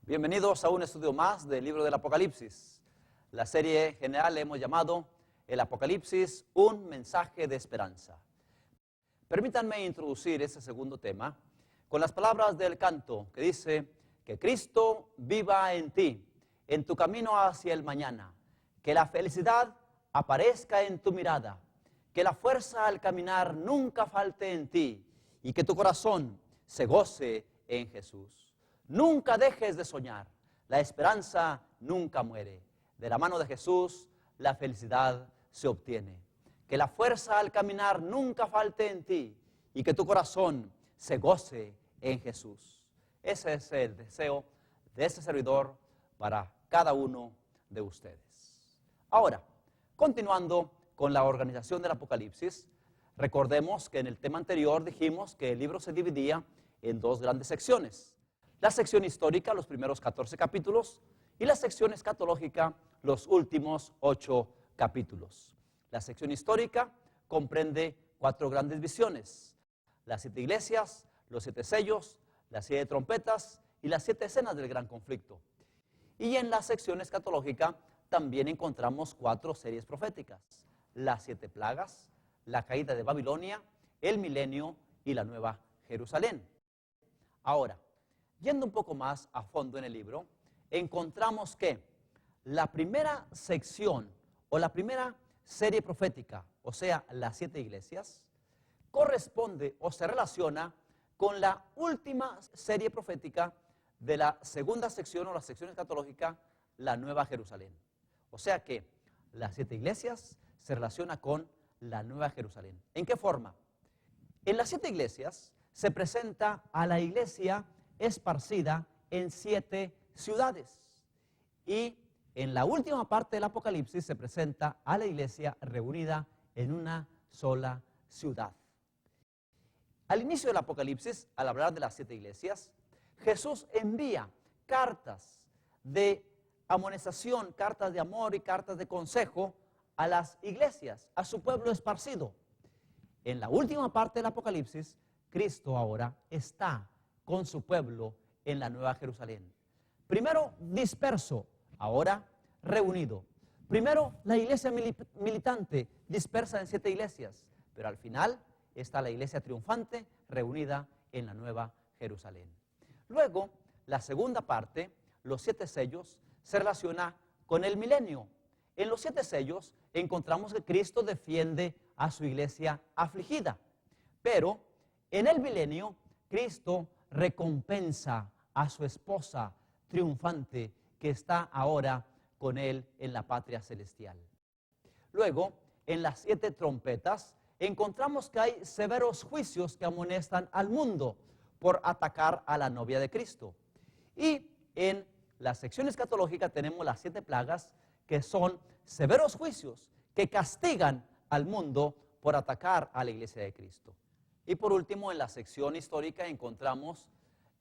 Bienvenidos a un estudio más del libro del Apocalipsis. La serie general le hemos llamado El Apocalipsis, un mensaje de esperanza. Permítanme introducir ese segundo tema con las palabras del canto que dice: que Cristo viva en ti, en tu camino hacia el mañana, que la felicidad aparezca en tu mirada, que la fuerza al caminar nunca falte en ti y que tu corazón se goce en Jesús. Nunca dejes de soñar, la esperanza nunca muere. De la mano de Jesús la felicidad se obtiene. Que la fuerza al caminar nunca falte en ti y que tu corazón se goce en Jesús. Ese es el deseo de este servidor para cada uno de ustedes. Ahora, continuando con la organización del Apocalipsis, recordemos que en el tema anterior dijimos que el libro se dividía en dos grandes secciones. La sección histórica, los primeros 14 capítulos, y la sección escatológica, los últimos 8 capítulos. La sección histórica comprende 4 grandes visiones: las 7 iglesias, los 7 sellos, las 7 trompetas y las 7 escenas del gran conflicto. Y en la sección escatológica también encontramos 4 series proféticas: las 7 plagas, la caída de Babilonia, el milenio y la nueva Jerusalén. Ahora, yendo un poco más a fondo en el libro, encontramos que la primera sección o la primera serie profética, o sea, las 7 iglesias, corresponde o se relaciona con la última serie profética de la segunda sección o la sección escatológica, la Nueva Jerusalén. O sea que las 7 iglesias se relaciona con la Nueva Jerusalén. ¿En qué forma? En las 7 iglesias se presenta a la iglesia esparcida en 7 ciudades. Y en la última parte del Apocalipsis se presenta a la iglesia reunida en una sola ciudad. Al inicio del Apocalipsis, al hablar de las 7 iglesias, Jesús envía cartas de amonestación, cartas de amor y cartas de consejo a las iglesias, a su pueblo esparcido. En la última parte del Apocalipsis, Cristo ahora está con su pueblo en la Nueva Jerusalén. Primero disperso, ahora reunido. Primero la iglesia militante dispersa en 7 iglesias, pero al final está la iglesia triunfante reunida en la Nueva Jerusalén. Luego, la segunda parte, los 7 sellos, se relaciona con el milenio. En los 7 sellos encontramos que Cristo defiende a su iglesia afligida, pero en el milenio Cristo recompensa a su esposa triunfante que está ahora con él en la patria celestial. Luego, en las 7 trompetas, encontramos que hay severos juicios que amonestan al mundo por atacar a la novia de Cristo. Y en la sección escatológica tenemos las 7 plagas, que son severos juicios que castigan al mundo por atacar a la iglesia de Cristo. Y por último, en la sección histórica encontramos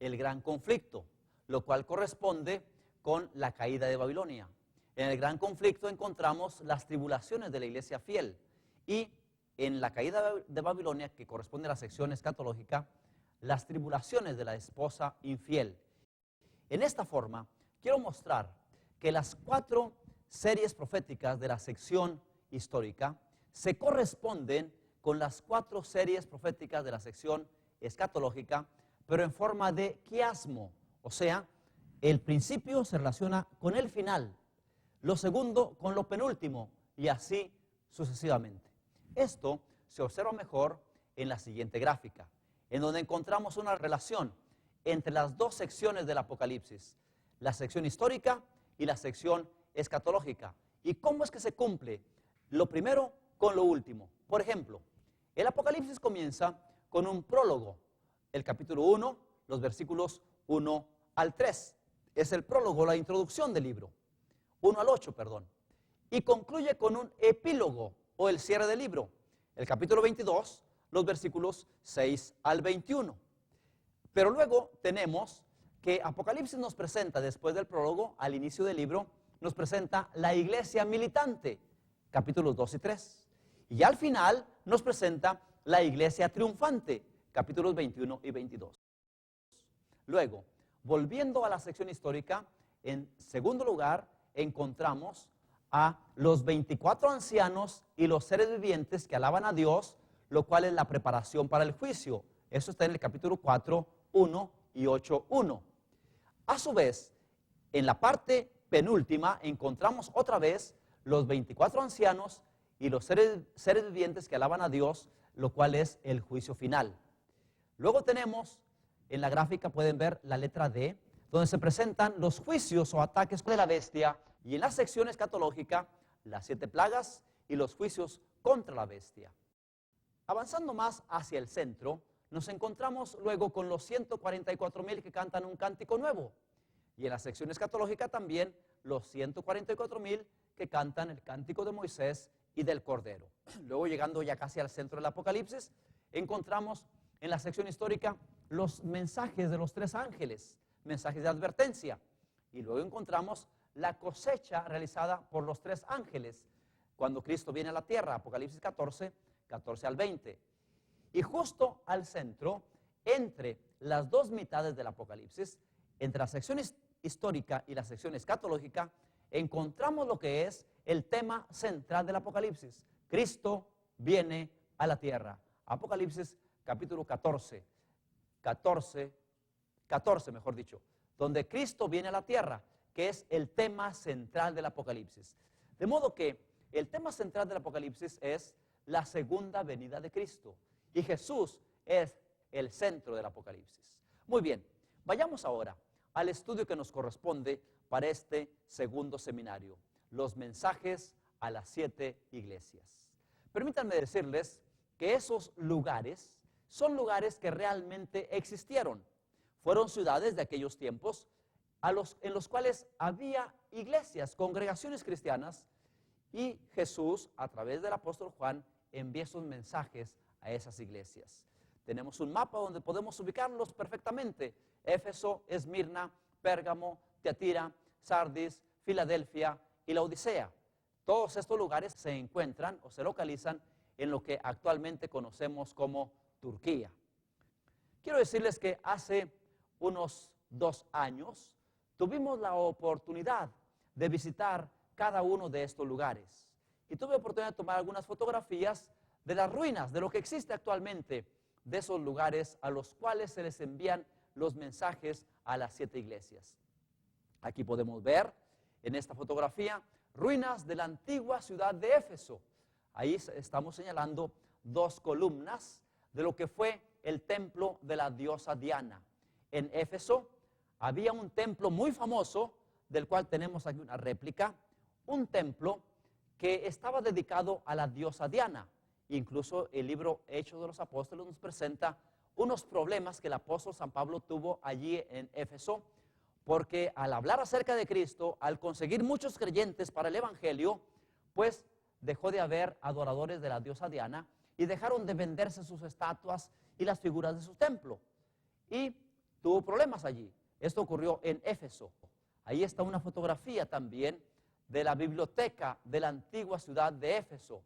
el gran conflicto, lo cual corresponde con la caída de Babilonia. En el gran conflicto encontramos las tribulaciones de la iglesia fiel, y en la caída de Babilonia, que corresponde a la sección escatológica, las tribulaciones de la esposa infiel. En esta forma, quiero mostrar que las 4 series proféticas de la sección histórica se corresponden con las 4 series proféticas de la sección escatológica, pero en forma de quiasmo, o sea, el principio se relaciona con el final, lo segundo con lo penúltimo, y así sucesivamente. Esto se observa mejor en la siguiente gráfica, en donde encontramos una relación entre las 2 secciones del Apocalipsis, la sección histórica y la sección escatológica. ¿Y cómo es que se cumple lo primero con lo último? Por ejemplo, el Apocalipsis comienza con un prólogo, el capítulo 1, los versículos 1 al 3. Es el prólogo, la introducción del libro, 1 al 8, perdón. Y concluye con un epílogo, o el cierre del libro, el capítulo 22, los versículos 6 al 21. Pero luego tenemos que Apocalipsis nos presenta, después del prólogo, al inicio del libro, nos presenta la iglesia militante, capítulos 2 y 3. Y al final nos presenta la iglesia triunfante, capítulos 21 y 22. Luego, volviendo a la sección histórica, en segundo lugar encontramos a los 24 ancianos y los seres vivientes que alaban a Dios, lo cual es la preparación para el juicio. Eso está en el capítulo 4, 1 y 8, 1. A su vez, en la parte penúltima encontramos otra vez los 24 ancianos y los seres vivientes que alaban a Dios, lo cual es el juicio final. Luego tenemos, en la gráfica pueden ver la letra D, donde se presentan los juicios o ataques de la bestia, y en la sección escatológica, las 7 plagas y los juicios contra la bestia. Avanzando más hacia el centro, nos encontramos luego con los 144,000 que cantan un cántico nuevo. Y en la sección escatológica también los 144,000 que cantan el cántico de Moisés y del Cordero. Luego, llegando ya casi al centro del Apocalipsis, encontramos en la sección histórica los mensajes de los 3 ángeles, mensajes de advertencia. Y luego encontramos la cosecha realizada por los 3 ángeles cuando Cristo viene a la tierra, Apocalipsis 14, 14 al 20. Y justo al centro, entre las 2 mitades del Apocalipsis, entre la sección histórica y la sección escatológica, encontramos lo que es el tema central del Apocalipsis. Cristo viene a la tierra. Apocalipsis capítulo 14, mejor dicho, donde Cristo viene a la tierra, que es el tema central del Apocalipsis. De modo que el tema central del Apocalipsis es la segunda venida de Cristo. Y Jesús es el centro del Apocalipsis. Muy bien, vayamos ahora al estudio que nos corresponde para este segundo seminario, los mensajes a las 7 iglesias. Permítanme decirles que esos lugares son lugares que realmente existieron. Fueron ciudades de aquellos tiempos en los cuales había iglesias, congregaciones cristianas, y Jesús, a través del apóstol Juan, envía esos mensajes a esas iglesias. Tenemos un mapa donde podemos ubicarlos perfectamente: Éfeso, Esmirna, Pérgamo, Tiatira, Sardis, Filadelfia y la Odisea. Todos estos lugares se encuentran o se localizan en lo que actualmente conocemos como Turquía. Quiero decirles que hace unos 2 años tuvimos la oportunidad de visitar cada uno de estos lugares. Y tuve la oportunidad de tomar algunas fotografías de las ruinas, de lo que existe actualmente, de esos lugares a los cuales se les envían los mensajes a las 7 iglesias. Aquí podemos ver en esta fotografía ruinas de la antigua ciudad de Éfeso. Ahí estamos señalando 2 columnas de lo que fue el templo de la diosa Diana. En Éfeso había un templo muy famoso, del cual tenemos aquí una réplica, un templo que estaba dedicado a la diosa Diana. Incluso el libro Hechos de los Apóstoles nos presenta unos problemas que el apóstol San Pablo tuvo allí en Éfeso, porque al hablar acerca de Cristo, al conseguir muchos creyentes para el evangelio, pues dejó de haber adoradores de la diosa Diana y dejaron de venderse sus estatuas y las figuras de su templo. Y tuvo problemas allí. Esto ocurrió en Éfeso. Ahí está una fotografía también de la biblioteca de la antigua ciudad de Éfeso.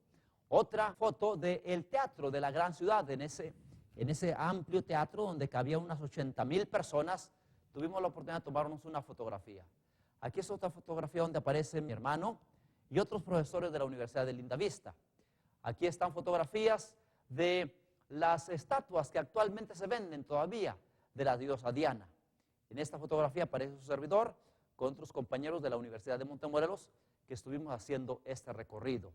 Otra foto del teatro de la gran ciudad, en ese amplio teatro donde cabía unas 80,000 personas. Tuvimos la oportunidad de tomarnos una fotografía. Aquí es otra fotografía donde aparece mi hermano y otros profesores de la Universidad de Lindavista. Aquí están fotografías de las estatuas que actualmente se venden todavía de la diosa Diana. En esta fotografía aparece su servidor con otros compañeros de la Universidad de Montemorelos que estuvimos haciendo este recorrido.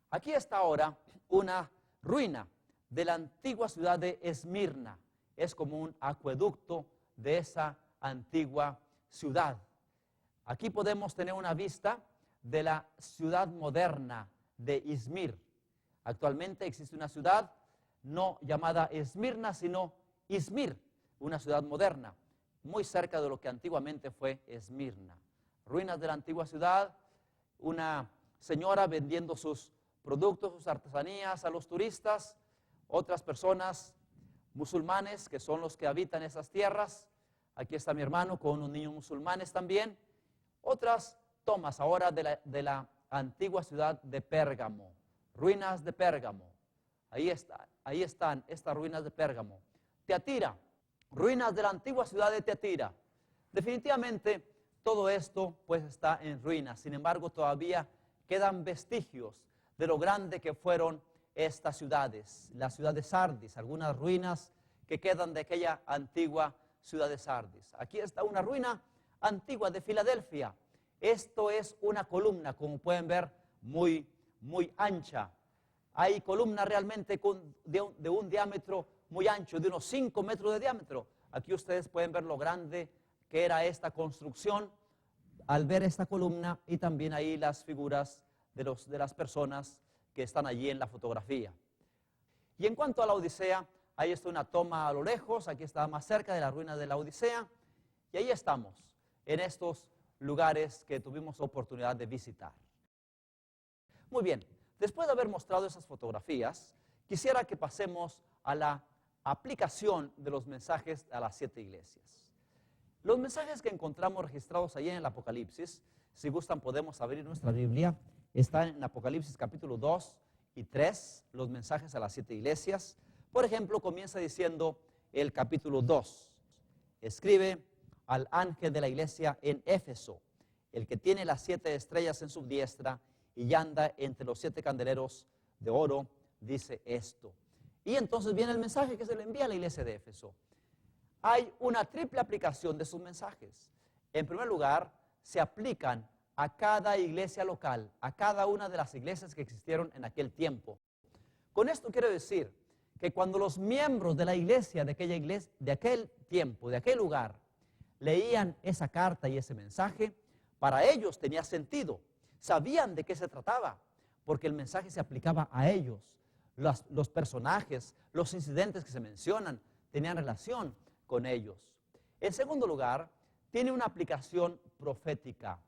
Aquí está ahora una ruina de la antigua ciudad de Esmirna. Es como un acueducto de esa antigua ciudad. Aquí podemos tener una vista de la ciudad moderna de Izmir. Actualmente existe una ciudad no llamada Esmirna, sino Izmir, una ciudad moderna, muy cerca de lo que antiguamente fue Esmirna. Ruinas de la antigua ciudad, una señora vendiendo sus productos, sus artesanías a los turistas, otras personas musulmanes que son los que habitan esas tierras. Aquí está mi hermano con unos niños musulmanes también. Otras tomas ahora de la antigua ciudad de Pérgamo, ruinas de Pérgamo. Ahí están estas ruinas de Pérgamo. Tiatira, ruinas de la antigua ciudad de Tiatira. Definitivamente todo esto pues está en ruinas. Sin embargo, todavía quedan vestigios de lo grande que fueron estas ciudades. La ciudad de Sardis, algunas ruinas que quedan de aquella antigua ciudad de Sardis. Aquí está una ruina antigua de Filadelfia. Esto es una columna, como pueden ver, muy ancha. Hay columnas realmente de un diámetro muy ancho, de unos 5 metros de diámetro. Aquí ustedes pueden ver lo grande que era esta construcción al ver esta columna, y también ahí las figuras de las personas que están allí en la fotografía. Y en cuanto a la Odisea, ahí está una toma a lo lejos, aquí está más cerca de la ruina de la Odisea, y ahí estamos, en estos lugares que tuvimos oportunidad de visitar. Muy bien, después de haber mostrado esas fotografías, quisiera que pasemos a la aplicación de los mensajes a las 7 iglesias. Los mensajes que encontramos registrados allí en el Apocalipsis, si gustan podemos abrir nuestra Biblia, están en Apocalipsis capítulo 2 y 3, los mensajes a las 7 iglesias. Por ejemplo, comienza diciendo el capítulo 2, escribe al ángel de la iglesia en Éfeso, el que tiene las 7 estrellas en su diestra y anda entre los 7 candeleros de oro, dice esto. Y entonces viene el mensaje que se le envía a la iglesia de Éfeso. Hay una triple aplicación de sus mensajes. En primer lugar, se aplican a cada iglesia local, a cada una de las iglesias que existieron en aquel tiempo. Con esto quiero decir que cuando los miembros de la iglesia, de aquel tiempo, de aquel lugar, leían esa carta y ese mensaje, para ellos tenía sentido. Sabían de qué se trataba, porque el mensaje se aplicaba a ellos. Los personajes, los incidentes que se mencionan, tenían relación con ellos. En segundo lugar, tiene una aplicación profética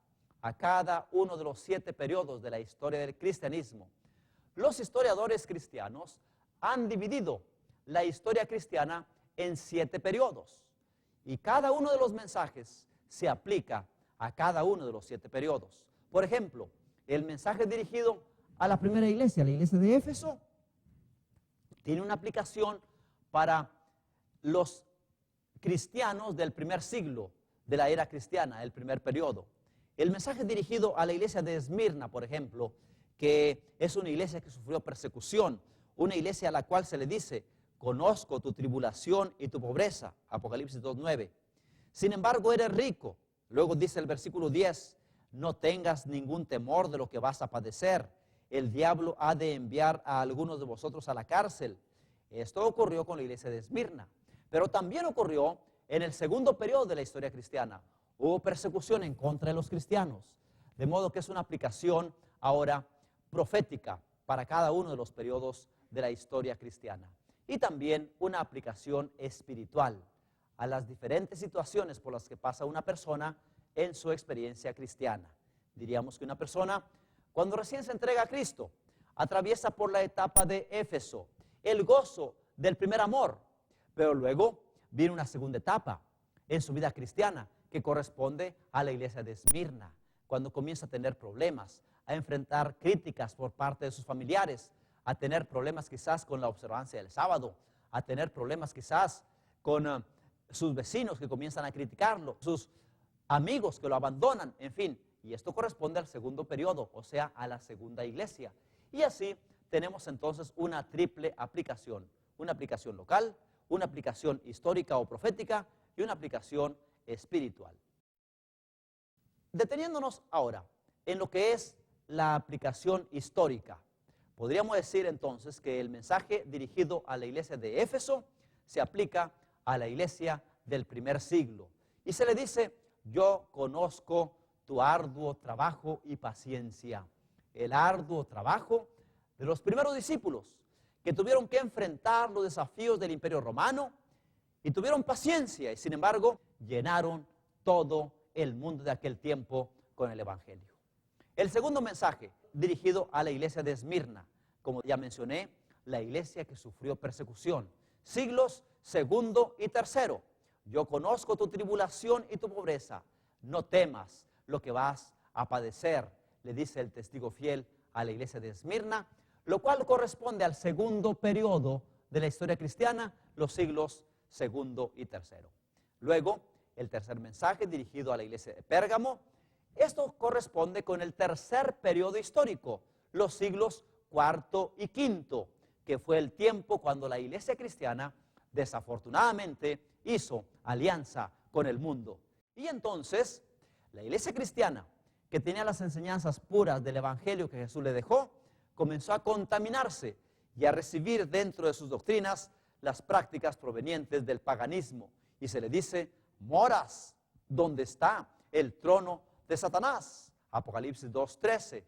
a cada uno de los 7 periodos de la historia del cristianismo. Los historiadores cristianos han dividido la historia cristiana en 7 periodos, y cada uno de los mensajes se aplica a cada uno de los 7 periodos. Por ejemplo, el mensaje dirigido a la primera iglesia, la iglesia de Éfeso, tiene una aplicación para los cristianos del primer siglo de la era cristiana, el primer periodo. El mensaje dirigido a la iglesia de Esmirna, por ejemplo, que es una iglesia que sufrió persecución, una iglesia a la cual se le dice, conozco tu tribulación y tu pobreza, Apocalipsis 2:9. Sin embargo, eres rico. Luego dice el versículo 10, no tengas ningún temor de lo que vas a padecer. El diablo ha de enviar a algunos de vosotros a la cárcel. Esto ocurrió con la iglesia de Esmirna, pero también ocurrió en el segundo periodo de la historia cristiana. Hubo persecución en contra de los cristianos, de modo que es una aplicación ahora profética para cada uno de los periodos de la historia cristiana. Y también una aplicación espiritual a las diferentes situaciones por las que pasa una persona en su experiencia cristiana. Diríamos que una persona, cuando recién se entrega a Cristo, atraviesa por la etapa de Éfeso, el gozo del primer amor, pero luego viene una segunda etapa en su vida cristiana que corresponde a la iglesia de Esmirna, cuando comienza a tener problemas, a enfrentar críticas por parte de sus familiares, a tener problemas quizás con la observancia del sábado, a tener problemas quizás con sus vecinos que comienzan a criticarlo, sus amigos que lo abandonan, en fin. Y esto corresponde al segundo periodo, o sea, a la segunda iglesia. Y así tenemos entonces una triple aplicación. Una aplicación local, una aplicación histórica o profética y una aplicación espiritual. Deteniéndonos ahora en lo que es la aplicación histórica, podríamos decir entonces que el mensaje dirigido a la iglesia de Éfeso se aplica a la iglesia del primer siglo. Y se le dice, yo conozco tu arduo trabajo y paciencia. El arduo trabajo de los primeros discípulos que tuvieron que enfrentar los desafíos del Imperio Romano y tuvieron paciencia y sin embargo llenaron todo el mundo de aquel tiempo con el Evangelio. El segundo mensaje dirigido a la iglesia de Esmirna, como ya mencioné, la iglesia que sufrió persecución, siglos segundo y tercero. Yo conozco tu tribulación y tu pobreza, no temas lo que vas a padecer, le dice el testigo fiel a la iglesia de Esmirna, lo cual corresponde al segundo periodo de la historia cristiana, los siglos segundo y tercero. Luego, el tercer mensaje dirigido a la iglesia de Pérgamo. Esto corresponde con el tercer periodo histórico, los siglos cuarto y quinto, que fue el tiempo cuando la iglesia cristiana desafortunadamente hizo alianza con el mundo. Y entonces, la iglesia cristiana, que tenía las enseñanzas puras del evangelio que Jesús le dejó, comenzó a contaminarse y a recibir dentro de sus doctrinas las prácticas provenientes del paganismo. Y se le dice, moras, ¿dónde está el trono de Satanás? Apocalipsis 2:13.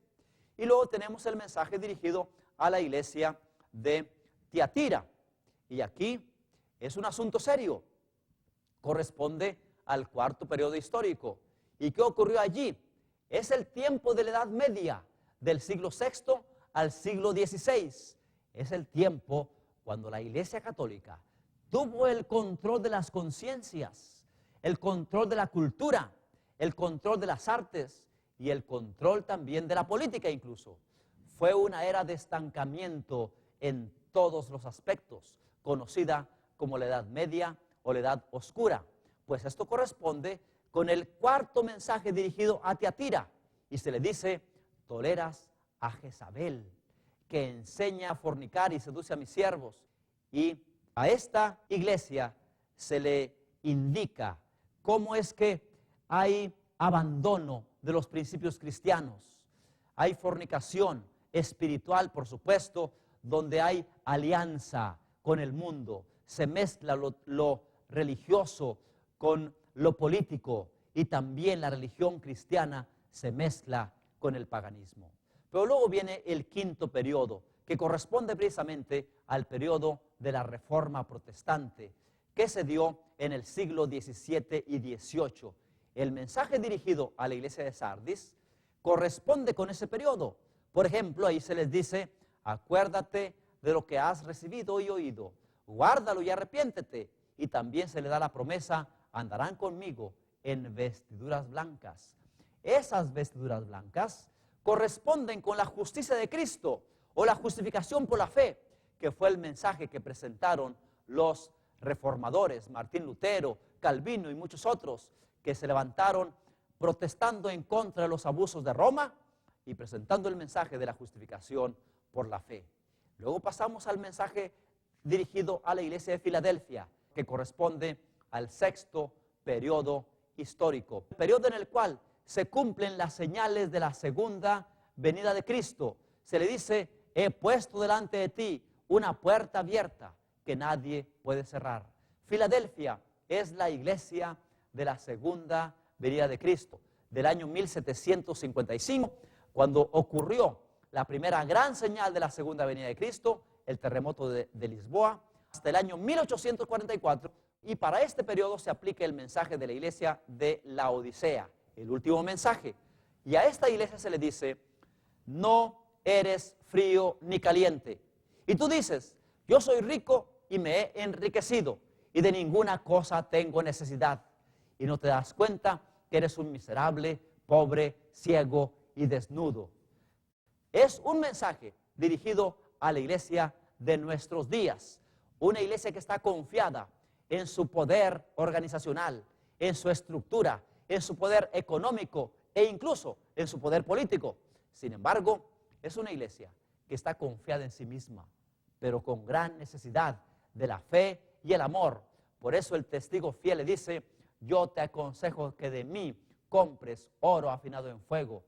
Y luego tenemos el mensaje dirigido a la iglesia de Tiatira. Y aquí es un asunto serio. Corresponde al cuarto periodo histórico. ¿Y qué ocurrió allí? Es el tiempo de la Edad Media, del siglo VI al siglo XVI. Es el tiempo cuando la Iglesia Católica tuvo el control de las conciencias, el control de la cultura, el control de las artes y el control también de la política incluso. Fue una era de estancamiento en todos los aspectos, conocida como la Edad Media o la Edad Oscura. Pues esto corresponde con el cuarto mensaje dirigido a Tiatira. Y se le dice, toleras a Jezabel, que enseña a fornicar y seduce a mis siervos. Y a esta iglesia se le indica cómo es que hay abandono de los principios cristianos. Hay fornicación espiritual, por supuesto, donde hay alianza con el mundo. Se mezcla lo religioso con lo político, y también la religión cristiana se mezcla con el paganismo. Pero luego viene el quinto periodo, que corresponde precisamente al periodo de la Reforma Protestante, que se dio en el siglo XVII y XVIII. El mensaje dirigido a la iglesia de Sardis corresponde con ese periodo. Por ejemplo, ahí se les dice, acuérdate de lo que has recibido y oído, guárdalo y arrepiéntete. Y también se le da la promesa, andarán conmigo en vestiduras blancas. Esas vestiduras blancas corresponden con la justicia de Cristo o la justificación por la fe, que fue el mensaje que presentaron los reformadores, Martín Lutero, Calvino y muchos otros, que se levantaron protestando en contra de los abusos de Roma y presentando el mensaje de la justificación por la fe. Luego pasamos al mensaje dirigido a la iglesia de Filadelfia, que corresponde al sexto periodo histórico, periodo en el cual se cumplen las señales de la segunda venida de Cristo. Se le dice, he puesto delante de ti una puerta abierta que nadie puede cerrar. Filadelfia es la iglesia de la segunda venida de Cristo, del año 1755, cuando ocurrió la primera gran señal de la segunda venida de Cristo, el terremoto de Lisboa, hasta el año 1844, y para este periodo se aplica el mensaje de la iglesia de Laodicea, el último mensaje. Y a esta iglesia se le dice, no eres frío ni caliente. Y tú dices, yo soy rico y me he enriquecido, y de ninguna cosa tengo necesidad. Y no te das cuenta que eres un miserable, pobre, ciego y desnudo. Es un mensaje dirigido a la iglesia de nuestros días, una iglesia que está confiada en su poder organizacional, en su estructura, en su poder económico e incluso en su poder político. Sin embargo, es una iglesia que está confiada en sí misma, pero con gran necesidad de la fe y el amor. Por eso el testigo fiel le dice, yo te aconsejo que de mí compres oro afinado en fuego.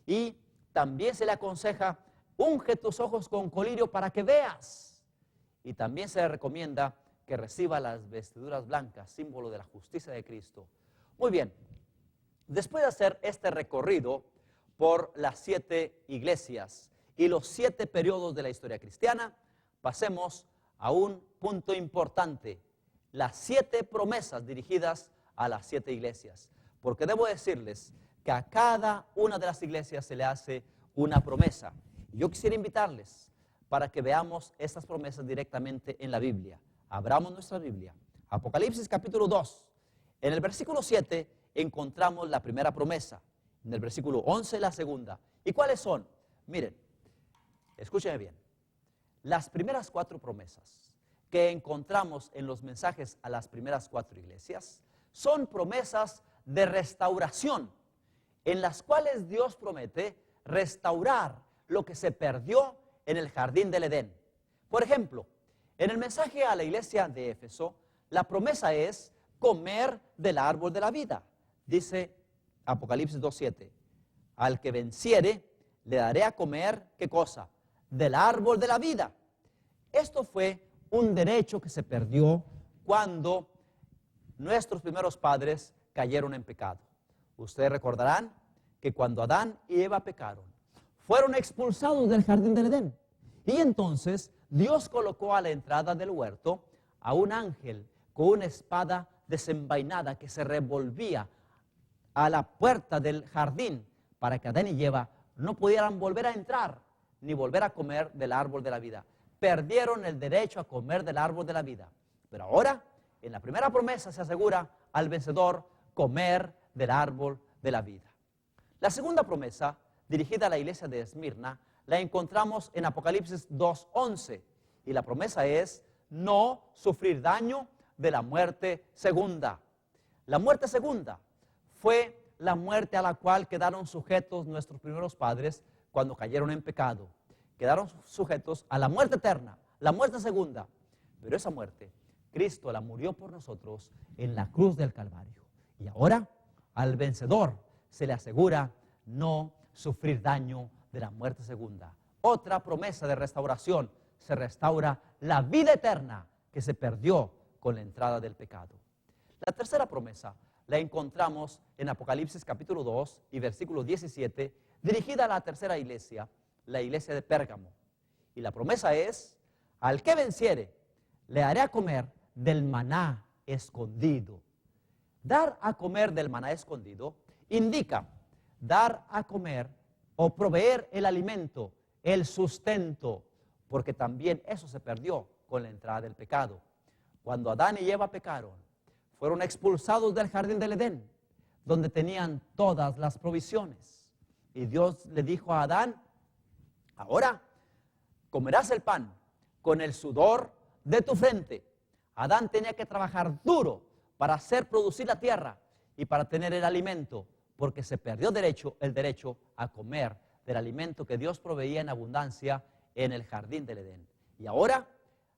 Y también se le aconseja, unge tus ojos con colirio para que veas. Y también se le recomienda que reciba las vestiduras blancas, símbolo de la justicia de Cristo. Muy bien, después de hacer este recorrido por las 7 iglesias y los 7 periodos de la historia cristiana, pasemos a un punto importante, las 7 promesas dirigidas a las 7 iglesias. Porque debo decirles que a cada una de las iglesias se le hace una promesa. Yo quisiera invitarles para que veamos estas promesas directamente en la Biblia. Abramos nuestra Biblia. Apocalipsis capítulo 2. En el versículo 7 encontramos la primera promesa. En el versículo 11 la segunda. ¿Y cuáles son? Miren, escúchenme bien. Las primeras 4 promesas que encontramos en los mensajes a las primeras 4 iglesias son promesas de restauración, en las cuales Dios promete restaurar lo que se perdió en el jardín del Edén. Por ejemplo, en el mensaje a la iglesia de Éfeso, la promesa es comer del árbol de la vida. Dice Apocalipsis 2:7, al que venciere, le daré a comer, ¿qué cosa? Del árbol de la vida. Esto fue un derecho que se perdió cuando nuestros primeros padres cayeron en pecado. Ustedes recordarán que cuando Adán y Eva pecaron, fueron expulsados del jardín del Edén. Y entonces Dios colocó a la entrada del huerto a un ángel con una espada desenvainada que se revolvía a la puerta del jardín para que Adán y Eva no pudieran volver a entrar ni volver a comer del árbol de la vida. Perdieron el derecho a comer del árbol de la vida. Pero ahora, en la primera promesa se asegura al vencedor comer del árbol de la vida. La segunda promesa, dirigida a la iglesia de Esmirna, la encontramos en Apocalipsis 2:11. Y la promesa es no sufrir daño de la muerte segunda. La muerte segunda fue la muerte a la cual quedaron sujetos nuestros primeros padres cuando cayeron en pecado. Quedaron sujetos a la muerte eterna, la muerte segunda. Pero esa muerte, Cristo la murió por nosotros en la cruz del Calvario. Y ahora, al vencedor se le asegura no sufrir daño de la muerte segunda. Otra promesa de restauración, se restaura la vida eterna que se perdió con la entrada del pecado. La tercera promesa la encontramos en Apocalipsis capítulo 2 y versículo 17, dirigida a la tercera iglesia, la iglesia de Pérgamo. Y la promesa es, al que venciere, le haré a comer del maná escondido. Dar a comer del maná escondido indica dar a comer o proveer el alimento, el sustento, porque también eso se perdió con la entrada del pecado. Cuando Adán y Eva pecaron, fueron expulsados del jardín del Edén, donde tenían todas las provisiones. Y Dios le dijo a Adán, ahora comerás el pan con el sudor de tu frente. Adán tenía que trabajar duro para hacer producir la tierra y para tener el alimento, porque se perdió el derecho a comer del alimento que Dios proveía en abundancia en el jardín del Edén. Y ahora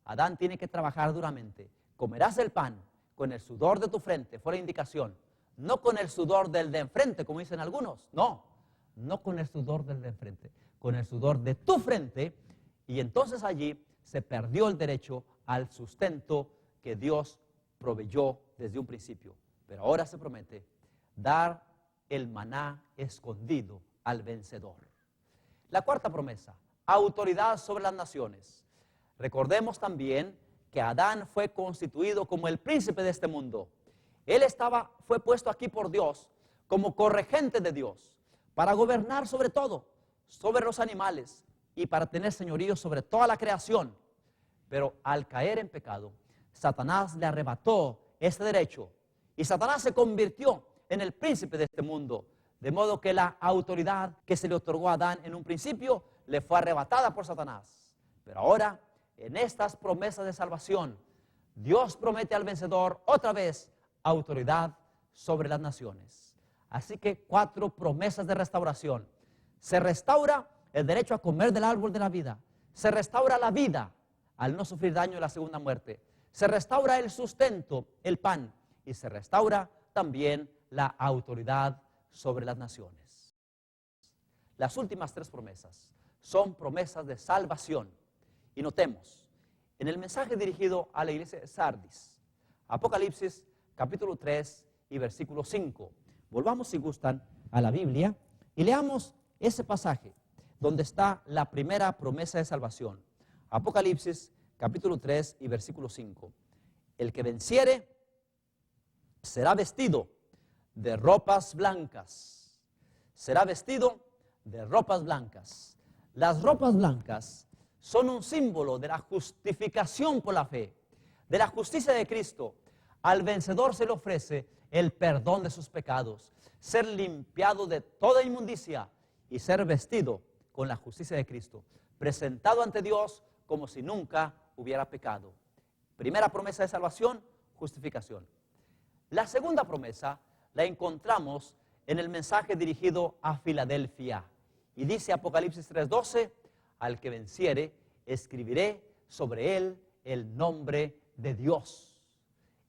Adán tiene que trabajar duramente. Comerás el pan con el sudor de tu frente, fue la indicación. No con el sudor del de enfrente, como dicen algunos. No con el sudor del de enfrente, con el sudor de tu frente. Y entonces allí se perdió el derecho al sustento que Dios proveyó desde un principio. Pero ahora se promete dar el maná escondido al vencedor. La cuarta promesa, autoridad sobre las naciones. Recordemos también que Adán fue constituido como el príncipe de este mundo. Él fue puesto aquí por Dios como corregente de Dios, para gobernar sobre todo, sobre los animales y para tener señorío sobre toda la creación. Pero al caer en pecado, Satanás le arrebató ese derecho y Satanás se convirtió en el príncipe de este mundo, de modo que la autoridad que se le otorgó a Adán en un principio le fue arrebatada por Satanás. Pero ahora, en estas promesas de salvación, Dios promete al vencedor otra vez autoridad sobre las naciones. Así que 4 promesas de restauración. Se restaura el derecho a comer del árbol de la vida. Se restaura la vida al no sufrir daño de la segunda muerte. Se restaura el sustento, el pan. Y se restaura también la autoridad sobre las naciones. Las últimas 3 promesas son promesas de salvación. Y notemos, en el mensaje dirigido a la iglesia de Sardis, Apocalipsis capítulo 3 y versículo 5. Volvamos, si gustan, a la Biblia y leamos ese pasaje donde está la primera promesa de salvación. Apocalipsis capítulo 3 y versículo 5. El que venciere será vestido de ropas blancas. Será vestido de ropas blancas. Las ropas blancas son un símbolo de la justificación por la fe, de la justicia de Cristo. Al vencedor se le ofrece el perdón de sus pecados, ser limpiado de toda inmundicia y ser vestido con la justicia de Cristo, presentado ante Dios como si nunca hubiera pecado. Primera promesa de salvación, justificación. La segunda promesa la encontramos en el mensaje dirigido a Filadelfia. Y dice Apocalipsis 3:12, al que venciere, escribiré sobre él el nombre de Dios.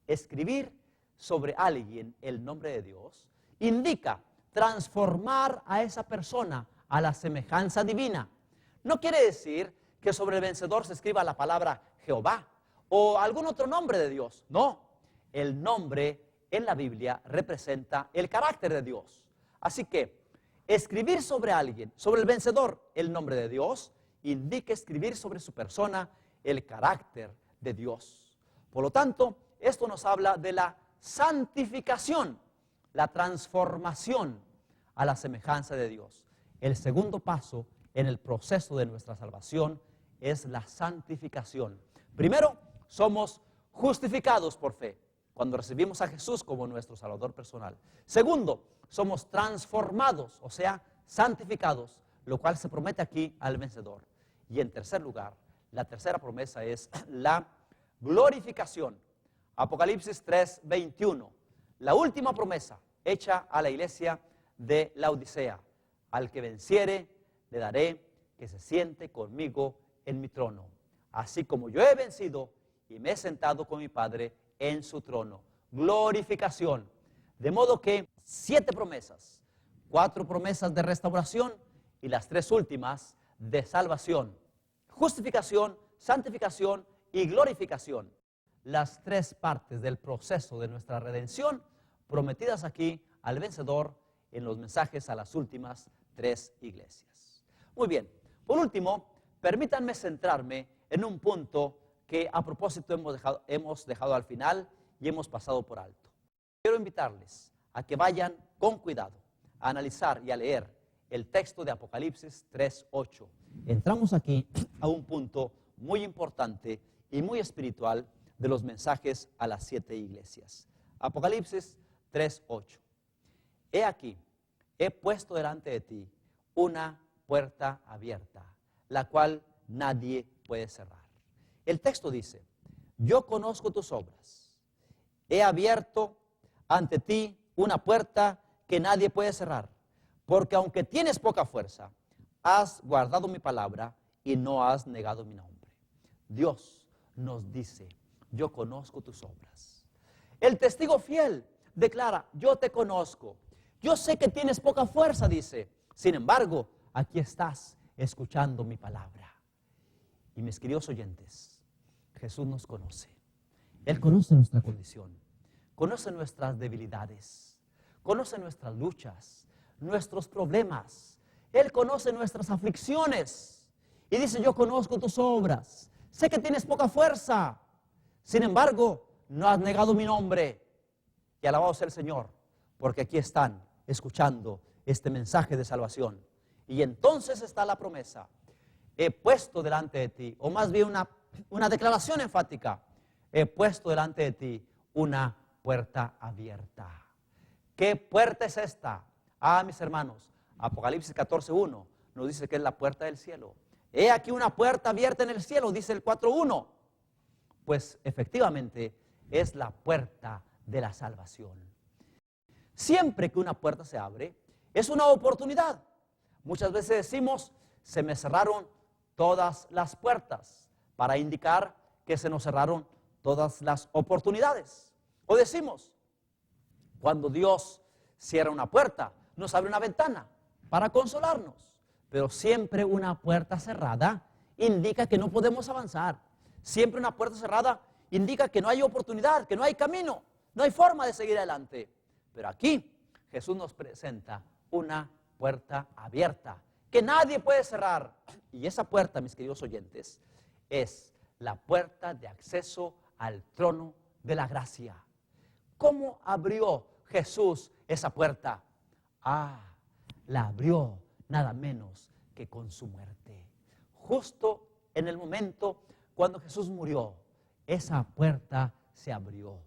Escribir sobre alguien el nombre de Dios indica transformar a esa persona a la semejanza divina. No quiere decir que sobre el vencedor se escriba la palabra Jehová o algún otro nombre de Dios. No, el nombre en la Biblia representa el carácter de Dios. Así que escribir sobre alguien, sobre el vencedor, el nombre de Dios, indica escribir sobre su persona el carácter de Dios. Por lo tanto, esto nos habla de la santificación, la transformación a la semejanza de Dios. El segundo paso en el proceso de nuestra salvación es la santificación. Primero, somos justificados por fe, cuando recibimos a Jesús como nuestro Salvador personal. Segundo, somos transformados, o sea, santificados, lo cual se promete aquí al vencedor. Y en tercer lugar, la tercera promesa es la glorificación. Apocalipsis 3:21, la última promesa hecha a la iglesia de Laodicea. Al que venciere, le daré que se siente conmigo en mi trono, así como yo he vencido y me he sentado con mi Padre en su trono. Glorificación. De modo que 7 promesas, 4 promesas de restauración y las 3 últimas de salvación. Justificación, santificación y glorificación. Las 3 partes del proceso de nuestra redención prometidas aquí al vencedor en los mensajes a las últimas 3 iglesias. Muy bien, por último, permítanme centrarme en un punto que a propósito hemos dejado al final y hemos pasado por alto. Quiero invitarles a que vayan con cuidado a analizar y a leer el texto de Apocalipsis 3:8. Entramos aquí a un punto muy importante y muy espiritual de los mensajes a las 7 iglesias. Apocalipsis 3:8. He aquí, he puesto delante de ti una puerta abierta, la cual nadie puede cerrar. El texto dice, yo conozco tus obras, he abierto ante ti una puerta que nadie puede cerrar, porque aunque tienes poca fuerza, has guardado mi palabra y no has negado mi nombre. Dios nos dice, yo conozco tus obras. El testigo fiel declara, yo te conozco. Yo sé que tienes poca fuerza, dice. Sin embargo, aquí estás escuchando mi palabra. Y mis queridos oyentes, Jesús nos conoce. Él conoce nuestra condición, conoce nuestras debilidades, conoce nuestras luchas, nuestros problemas. Él conoce nuestras aflicciones. Y dice, yo conozco tus obras. Sé que tienes poca fuerza. Sin embargo, no has negado mi nombre. Y alabado sea el Señor, porque aquí están escuchando este mensaje de salvación. Y entonces está la promesa. He puesto delante de ti, o más bien una declaración enfática. He puesto delante de ti una puerta abierta. ¿Qué puerta es esta? Mis hermanos, Apocalipsis 14:1 nos dice que es la puerta del cielo. He aquí una puerta abierta en el cielo, dice el 4:1. Pues efectivamente es la puerta de la salvación. Siempre que una puerta se abre, es una oportunidad. Muchas veces decimos, se me cerraron todas las puertas, para indicar que se nos cerraron todas las oportunidades. O decimos, cuando Dios cierra una puerta, nos abre una ventana para consolarnos. Pero siempre una puerta cerrada indica que no podemos avanzar. Siempre una puerta cerrada indica que no hay oportunidad, que no hay camino, no hay forma de seguir adelante. Pero aquí Jesús nos presenta una puerta abierta que nadie puede cerrar. Y esa puerta, mis queridos oyentes, es la puerta de acceso al trono de la gracia. ¿Cómo abrió Jesús esa puerta? La abrió nada menos que con su muerte. Justo en el momento cuando Jesús murió, esa puerta se abrió.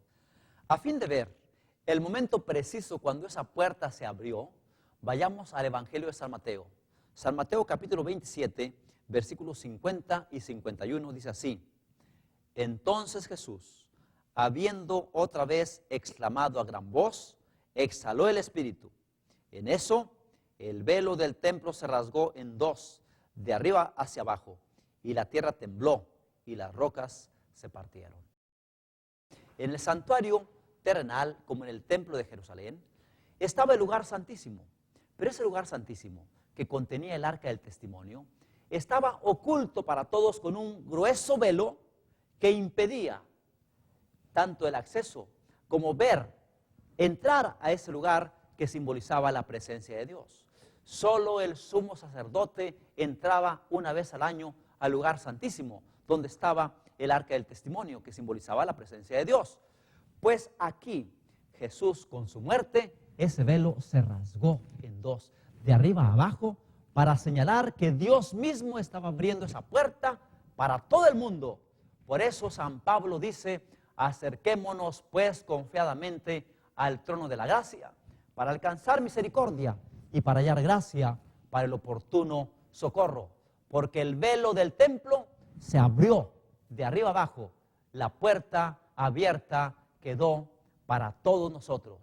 A fin de ver el momento preciso cuando esa puerta se abrió, vayamos al Evangelio de San Mateo. San Mateo capítulo 27, versículos 50 y 51 dice así. Entonces Jesús, habiendo otra vez exclamado a gran voz, exhaló el espíritu. En eso, el velo del templo se rasgó en dos, de arriba hacia abajo, y la tierra tembló, y las rocas se partieron. En el santuario terrenal, como en el templo de Jerusalén, estaba el lugar santísimo. Pero ese lugar santísimo, que contenía el arca del testimonio, estaba oculto para todos con un grueso velo que impedía tanto el acceso como entrar a ese lugar que simbolizaba la presencia de Dios. Solo el sumo sacerdote entraba una vez al año al lugar santísimo, donde estaba el arca del testimonio, que simbolizaba la presencia de Dios. Pues aquí, Jesús con su muerte, ese velo se rasgó en dos, de arriba a abajo, para señalar que Dios mismo estaba abriendo esa puerta para todo el mundo. Por eso San Pablo dice, acerquémonos pues confiadamente al trono de la gracia, para alcanzar misericordia y para hallar gracia para el oportuno socorro. Porque el velo del templo se abrió de arriba abajo, la puerta abierta quedó para todos nosotros.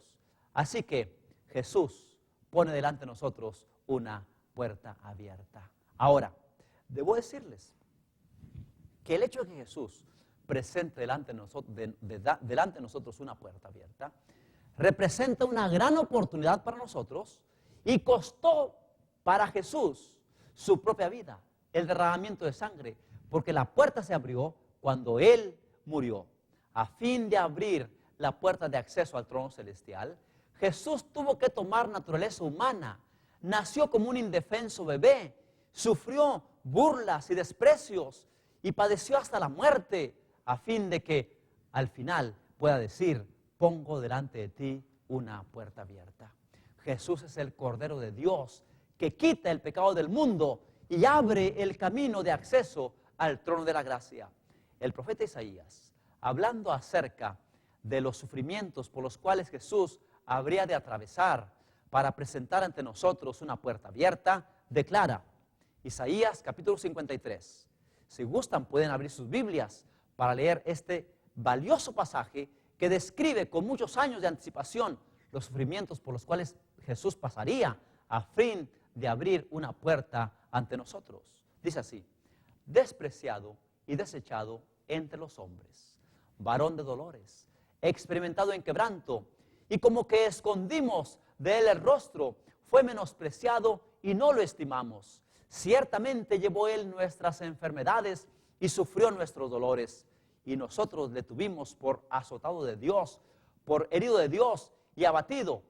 Así que Jesús pone delante de nosotros una puerta abierta. Ahora, debo decirles que el hecho de que Jesús presente delante de nosotros una puerta abierta, representa una gran oportunidad para nosotros y costó para Jesús su propia vida, el derramamiento de sangre, porque la puerta se abrió cuando Él murió. A fin de abrir la puerta de acceso al trono celestial, Jesús tuvo que tomar naturaleza humana, nació como un indefenso bebé, sufrió burlas y desprecios y padeció hasta la muerte, a fin de que al final pueda decir, pongo delante de ti una puerta abierta. Jesús es el Cordero de Dios que quita el pecado del mundo y abre el camino de acceso al trono de la gracia. El profeta Isaías, hablando acerca de los sufrimientos por los cuales Jesús habría de atravesar para presentar ante nosotros una puerta abierta, declara, Isaías capítulo 53. Si gustan pueden abrir sus Biblias para leer este valioso pasaje que describe con muchos años de anticipación los sufrimientos por los cuales Jesús pasaría a fin de abrir una puerta ante nosotros. Dice así, despreciado y desechado entre los hombres, varón de dolores, experimentado en quebranto, y como que escondimos de él el rostro, fue menospreciado y no lo estimamos. Ciertamente llevó él nuestras enfermedades y sufrió nuestros dolores, y nosotros le tuvimos por azotado de Dios, por herido de Dios y abatido.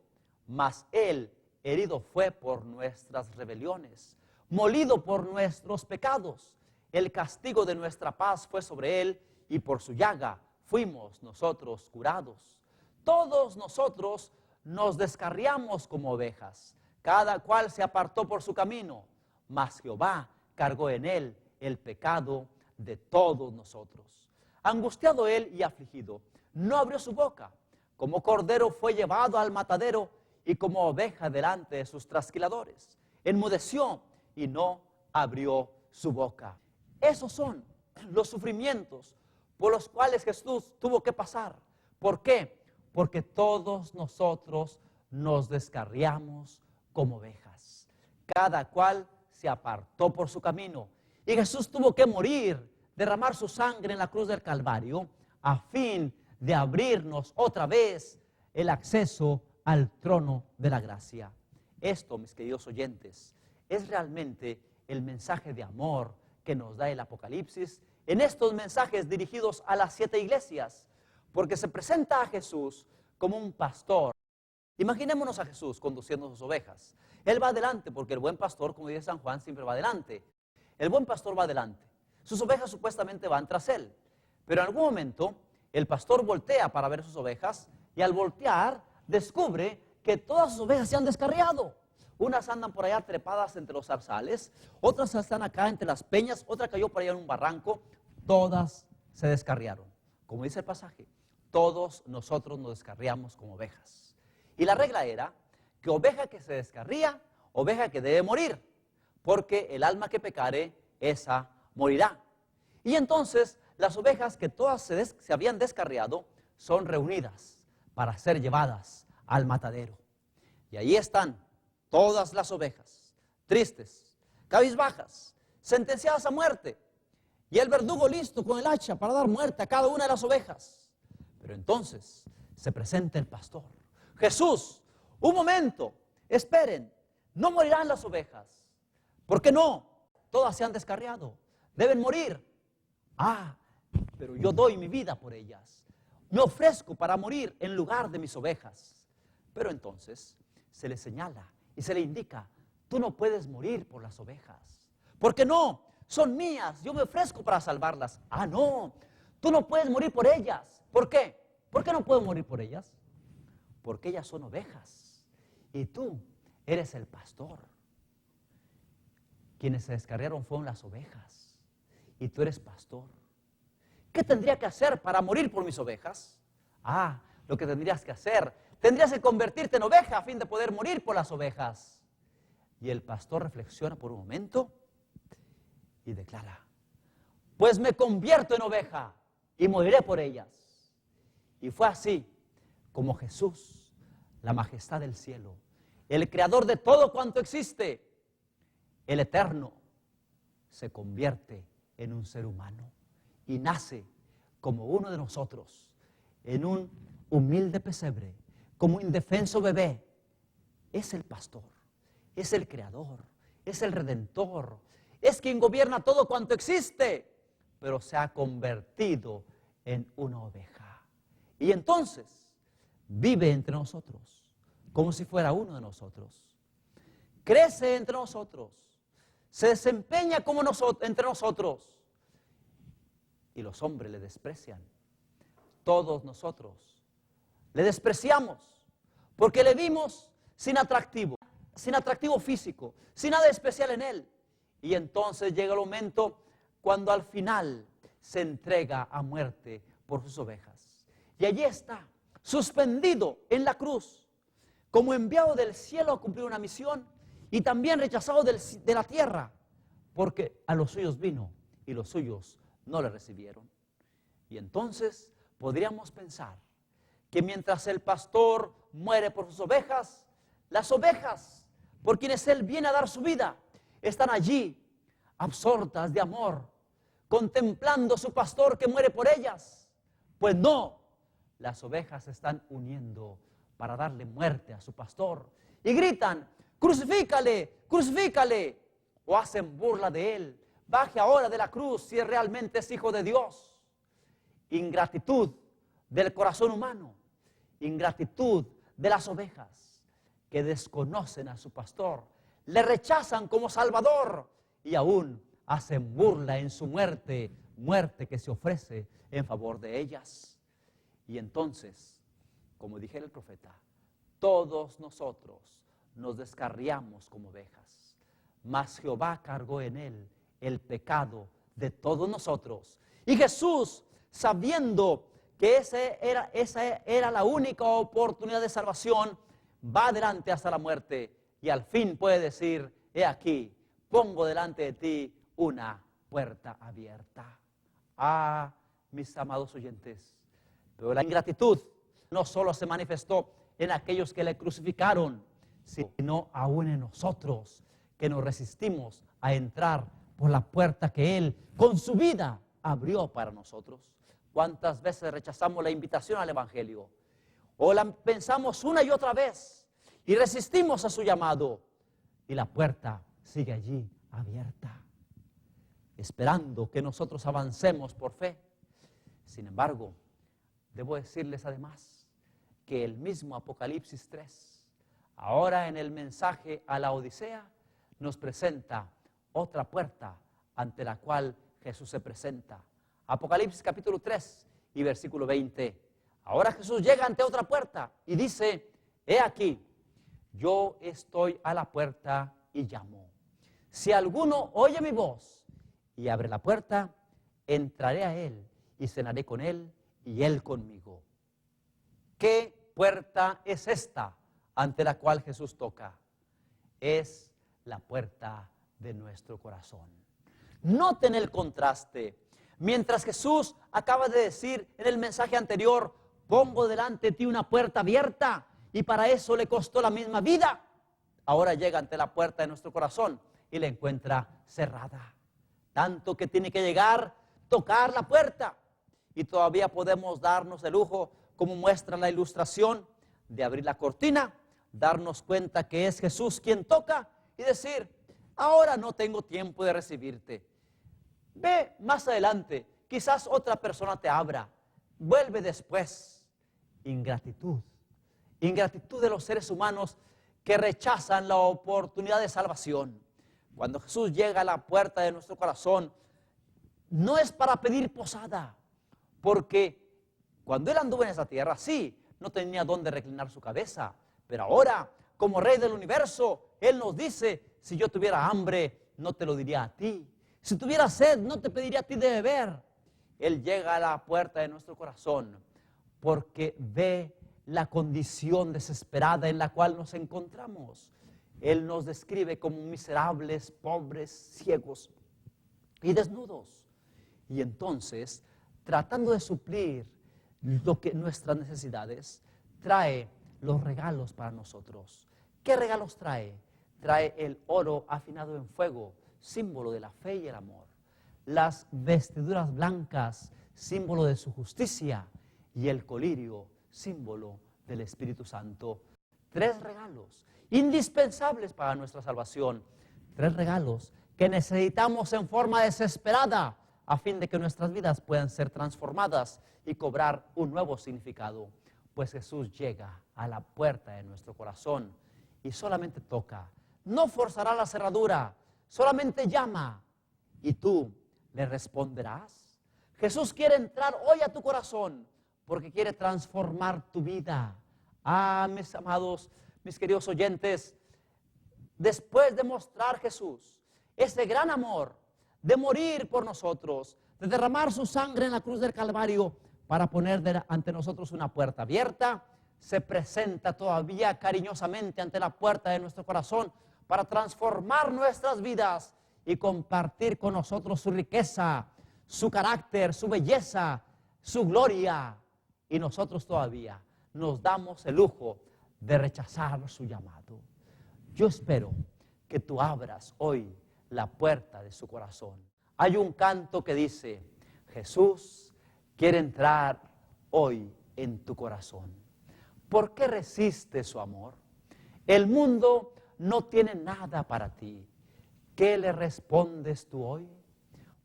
Mas él herido fue por nuestras rebeliones, molido por nuestros pecados. El castigo de nuestra paz fue sobre él, y por su llaga fuimos nosotros curados. Todos nosotros nos descarriamos como ovejas, cada cual se apartó por su camino, mas Jehová cargó en él el pecado de todos nosotros. Angustiado él y afligido, no abrió su boca. Como cordero fue llevado al matadero, y como oveja delante de sus trasquiladores. Enmudeció y no abrió su boca. Esos son los sufrimientos por los cuales Jesús tuvo que pasar. ¿Por qué? Porque todos nosotros nos descarriamos como ovejas. Cada cual se apartó por su camino. Y Jesús tuvo que morir, derramar su sangre en la cruz del Calvario, a fin de abrirnos otra vez el acceso al trono de la gracia. Esto, mis queridos oyentes, es realmente el mensaje de amor que nos da el Apocalipsis en estos mensajes dirigidos a las 7 iglesias, porque se presenta a Jesús como un pastor. Imaginémonos a Jesús conduciendo sus ovejas. Él va adelante, porque el buen pastor, como dice San Juan, siempre va adelante. El buen pastor va adelante. Sus ovejas supuestamente van tras él. Pero en algún momento, el pastor voltea para ver sus ovejas, y al voltear, descubre que todas sus ovejas se han descarriado. Unas andan por allá trepadas entre los zarzales, otras están acá entre las peñas, otra cayó por allá en un barranco. Todas se descarriaron. Como dice el pasaje, todos nosotros nos descarriamos como ovejas. Y la regla era que oveja que se descarría, oveja que debe morir, porque el alma que pecare, esa morirá. Y entonces las ovejas que todas se habían descarriado son reunidas para ser llevadas al matadero. Y ahí están todas las ovejas, tristes, cabizbajas, sentenciadas a muerte. Y el verdugo listo con el hacha para dar muerte a cada una de las ovejas. Pero entonces se presenta el pastor. Jesús, un momento, esperen, no morirán las ovejas. ¿Por qué no? Todas se han descarriado, deben morir. Ah, pero yo doy mi vida por ellas. Me ofrezco para morir en lugar de mis ovejas. Pero entonces se le señala y se le indica, tú no puedes morir por las ovejas. ¿Por qué no? Son mías, yo me ofrezco para salvarlas. Ah, no, tú no puedes morir por ellas. ¿Por qué? ¿Por qué no puedo morir por ellas? Porque ellas son ovejas y tú eres el pastor. Quienes se descarriaron fueron las ovejas y tú eres pastor. ¿Qué tendría que hacer para morir por mis ovejas? Ah, lo que tendrías que hacer, tendrías que convertirte en oveja a fin de poder morir por las ovejas. Y el pastor reflexiona por un momento y declara, pues me convierto en oveja y moriré por ellas. Y fue así como Jesús, la majestad del cielo, el creador de todo cuanto existe, el eterno, se convierte en un ser humano y nace como uno de nosotros, en un humilde pesebre, como un indefenso bebé. Es el pastor, es el creador, es el redentor, es quien gobierna todo cuanto existe, pero se ha convertido en una oveja. Y entonces vive entre nosotros, como si fuera uno de nosotros. Crece entre nosotros, se desempeña como entre nosotros. Y los hombres le desprecian. Todos nosotros le despreciamos porque le vimos sin atractivo físico, sin nada especial en él. Y entonces llega el momento cuando al final se entrega a muerte por sus ovejas. Y allí está, suspendido en la cruz, como enviado del cielo a cumplir una misión y también rechazado de la tierra, porque a los suyos vino y los suyos no le recibieron. Y entonces podríamos pensar que mientras el pastor muere por sus ovejas, las ovejas por quienes él viene a dar su vida están allí, absortas de amor, contemplando a su pastor que muere por ellas. Pues no, las ovejas se están uniendo para darle muerte a su pastor y gritan, crucifícale, crucifícale, o hacen burla de él. Baje ahora de la cruz si realmente es hijo de Dios. Ingratitud del corazón humano, ingratitud de las ovejas que desconocen a su pastor, le rechazan como Salvador y aún hacen burla en su muerte, muerte que se ofrece en favor de ellas. Y entonces, como dijera el profeta, todos nosotros nos descarriamos como ovejas, mas Jehová cargó en él el pecado de todos nosotros. Y Jesús, sabiendo que esa era la única oportunidad de salvación, va adelante hasta la muerte y al fin puede decir, he aquí, pongo delante de ti una puerta abierta. Ah, mis amados oyentes, pero la ingratitud no solo se manifestó en aquellos que le crucificaron, sino aún en nosotros, que nos resistimos a entrar por la puerta que Él, con su vida, abrió para nosotros. ¿Cuántas veces rechazamos la invitación al Evangelio? O la pensamos una y otra vez y resistimos a su llamado y la puerta sigue allí abierta, esperando que nosotros avancemos por fe. Sin embargo, debo decirles además que el mismo Apocalipsis 3, ahora en el mensaje a la Odisea, nos presenta otra puerta ante la cual Jesús se presenta. Apocalipsis capítulo 3 y versículo 20. Ahora Jesús llega ante otra puerta y dice, he aquí, yo estoy a la puerta y llamo. Si alguno oye mi voz y abre la puerta, entraré a él y cenaré con él y él conmigo. ¿Qué puerta es esta ante la cual Jesús toca? Es la puerta de nuestro corazón. Noten el contraste. Mientras Jesús acaba de decir en el mensaje anterior, pongo delante de ti una puerta abierta y para eso le costó la misma vida. Ahora llega ante la puerta de nuestro corazón y la encuentra cerrada. Tanto que tiene que llegar, tocar la puerta. Y todavía podemos darnos el lujo, como muestra la ilustración, de abrir la cortina, darnos cuenta que es Jesús quien toca y decir: ahora no tengo tiempo de recibirte. Ve más adelante, quizás otra persona te abra. Vuelve después. Ingratitud. Ingratitud de los seres humanos que rechazan la oportunidad de salvación. Cuando Jesús llega a la puerta de nuestro corazón, no es para pedir posada, porque cuando Él anduvo en esa tierra, sí, no tenía dónde reclinar su cabeza, pero ahora, como Rey del universo, Él nos dice: si yo tuviera hambre, no te lo diría a ti. Si tuviera sed, no te pediría a ti de beber. Él llega a la puerta de nuestro corazón porque ve la condición desesperada en la cual nos encontramos. Él nos describe como miserables, pobres, ciegos y desnudos. Y entonces, tratando de suplir nuestras necesidades, trae los regalos para nosotros. ¿Qué regalos trae? Trae el oro afinado en fuego, símbolo de la fe y el amor. Las vestiduras blancas, símbolo de su justicia. Y el colirio, símbolo del Espíritu Santo. 3 regalos indispensables para nuestra salvación. 3 regalos que necesitamos en forma desesperada a fin de que nuestras vidas puedan ser transformadas y cobrar un nuevo significado. Pues Jesús llega a la puerta de nuestro corazón y solamente toca. No forzará la cerradura, solamente llama y tú le responderás. Jesús quiere entrar hoy a tu corazón porque quiere transformar tu vida. Mis amados, mis queridos oyentes, después de mostrar Jesús ese gran amor, de morir por nosotros, de derramar su sangre en la cruz del Calvario para poner ante nosotros una puerta abierta, se presenta todavía cariñosamente ante la puerta de nuestro corazón para transformar nuestras vidas y compartir con nosotros su riqueza, su carácter, su belleza, su gloria. Y nosotros todavía nos damos el lujo de rechazar su llamado. Yo espero que tú abras hoy la puerta de su corazón. Hay un canto que dice: Jesús quiere entrar hoy en tu corazón. ¿Por qué resistes su amor? El mundo no tiene nada para ti. ¿Qué le respondes tú hoy?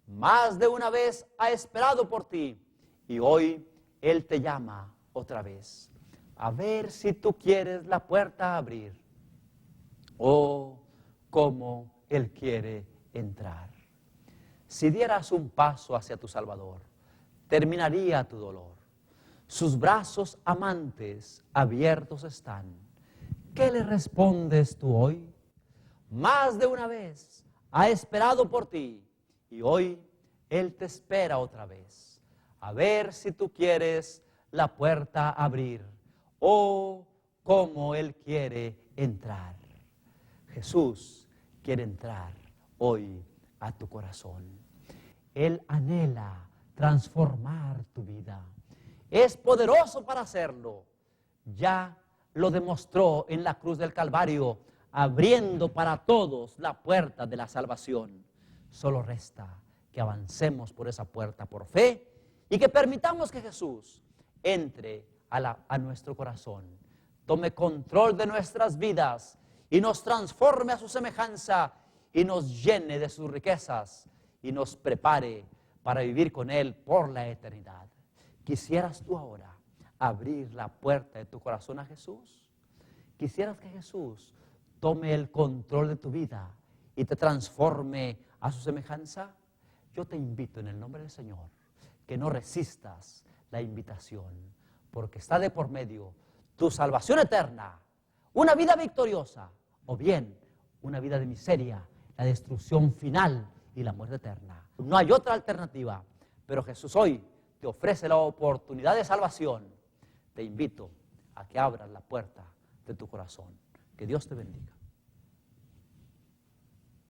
Más de una vez ha esperado por ti y hoy Él te llama otra vez. A ver si tú quieres la puerta abrir. Oh, cómo Él quiere entrar. Si dieras un paso hacia tu Salvador, terminaría tu dolor. Sus brazos amantes abiertos están. ¿Qué le respondes tú hoy? Más de una vez ha esperado por ti y hoy Él te espera otra vez. A ver si tú quieres la puerta abrir. Oh, cómo Él quiere entrar. Jesús quiere entrar hoy a tu corazón. Él anhela transformar tu vida. Es poderoso para hacerlo. Ya lo demostró en la cruz del Calvario, abriendo para todos la puerta de la salvación. Solo resta que avancemos por esa puerta por fe y que permitamos que Jesús entre a nuestro corazón, tome control de nuestras vidas y nos transforme a su semejanza y nos llene de sus riquezas y nos prepare para vivir con Él por la eternidad. ¿Quisieras tú ahora abrir la puerta de tu corazón a Jesús? ¿Quisieras que Jesús tome el control de tu vida y te transforme a su semejanza? Yo te invito en el nombre del Señor que no resistas la invitación, porque está de por medio tu salvación eterna, una vida victoriosa, o bien una vida de miseria, la destrucción final y la muerte eterna. No hay otra alternativa, pero Jesús hoy te ofrece la oportunidad de salvación. Te invito a que abras la puerta de tu corazón. Que Dios te bendiga.